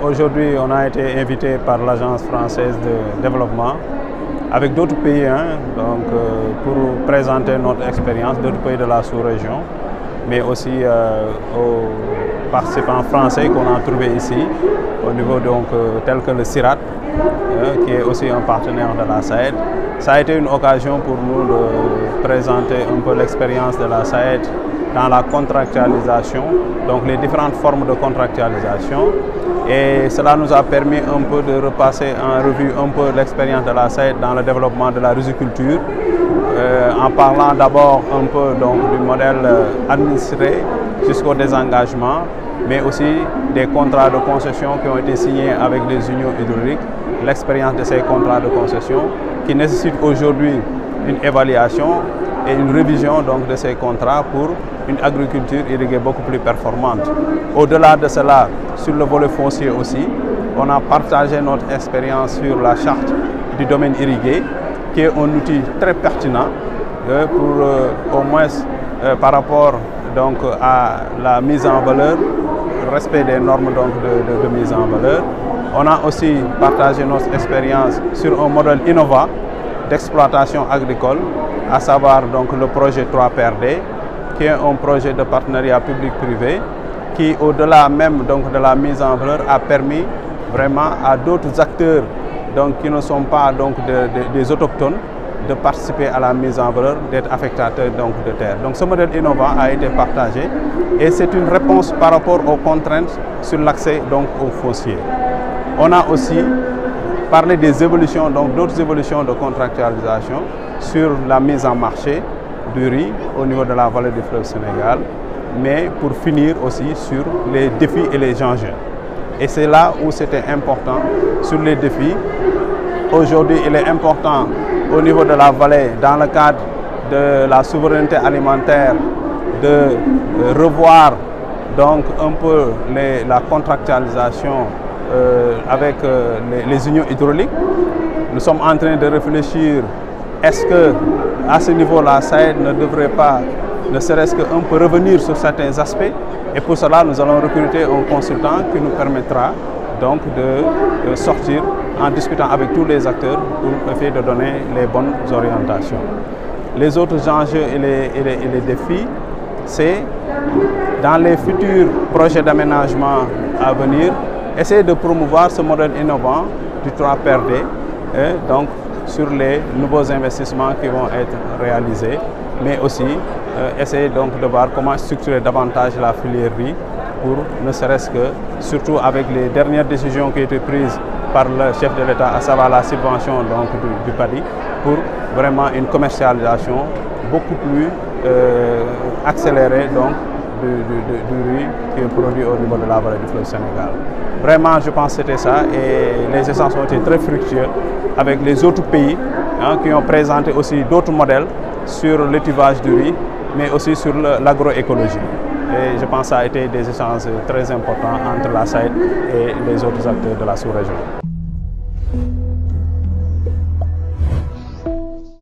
Aujourd'hui, on a été invité par l'Agence française de développement avec d'autres pays pour présenter notre expérience, d'autres pays de la sous-région, mais aussi aux participants français qu'on a trouvés ici, au niveau tel que le CIRAD, qui est aussi un partenaire de la SAED. Ça a été une occasion pour nous de présenter un peu l'expérience de la SAED dans la contractualisation, donc les différentes formes de contractualisation. Et cela nous a permis un peu de repasser en revue un peu l'expérience de la SAED dans le développement de la riziculture, en parlant d'abord un peu du modèle administré jusqu'au désengagement, mais aussi des contrats de concession qui ont été signés avec les unions hydrauliques, l'expérience de ces contrats de concession qui nécessitent aujourd'hui une évaluation et une révision de ces contrats pour une agriculture irriguée beaucoup plus performante. Au-delà de cela, sur le volet foncier aussi, on a partagé notre expérience sur la charte du domaine irrigué, qui est un outil très pertinent pour au moins par rapport à la mise en valeur, le respect des normes de mise en valeur. On a aussi partagé notre expérience sur un modèle innovant d'exploitation agricole, à savoir le projet 3PRD, qui est un projet de partenariat public-privé qui, au-delà même de la mise en valeur, a permis vraiment à d'autres acteurs qui ne sont pas des autochtones de participer à la mise en valeur, d'être affectateurs de terre. Donc ce modèle innovant a été partagé et c'est une réponse par rapport aux contraintes sur l'accès au foncier. On a aussi parlé des évolutions, d'autres évolutions de contractualisation sur la mise en marché du riz au niveau de la vallée du fleuve Sénégal, mais pour finir aussi sur les défis et les enjeux. Et c'est là où c'était important sur les défis. Aujourd'hui, il est important au niveau de la vallée, dans le cadre de la souveraineté alimentaire, de revoir un peu la contractualisation avec les unions hydrauliques. Nous sommes en train de réfléchir, est-ce que à ce niveau la SAED ne devrait pas, ne serait-ce qu'un peu revenir sur certains aspects, et pour cela nous allons recruter un consultant qui nous permettra de sortir en discutant avec tous les acteurs pour essayer de donner les bonnes orientations. Les autres enjeux et les défis, c'est dans les futurs projets d'aménagement à venir, essayer de promouvoir ce modèle innovant du 3PRD, sur les nouveaux investissements qui vont être réalisés, mais aussi essayer de voir comment structurer davantage la filière riz pour ne serait-ce que, surtout avec les dernières décisions qui ont été prises par le chef de l'État, à savoir la subvention du PADI, pour vraiment une commercialisation beaucoup plus accélérée du riz qui est produit au niveau de la vallée du fleuve Sénégal. Vraiment, je pense que c'était ça et les échanges ont été très fructueux avec les autres pays qui ont présenté aussi d'autres modèles sur l'étuvage du riz, mais aussi sur l'agroécologie. Et je pense que ça a été des échanges très importants entre la SAED et les autres acteurs de la sous-région.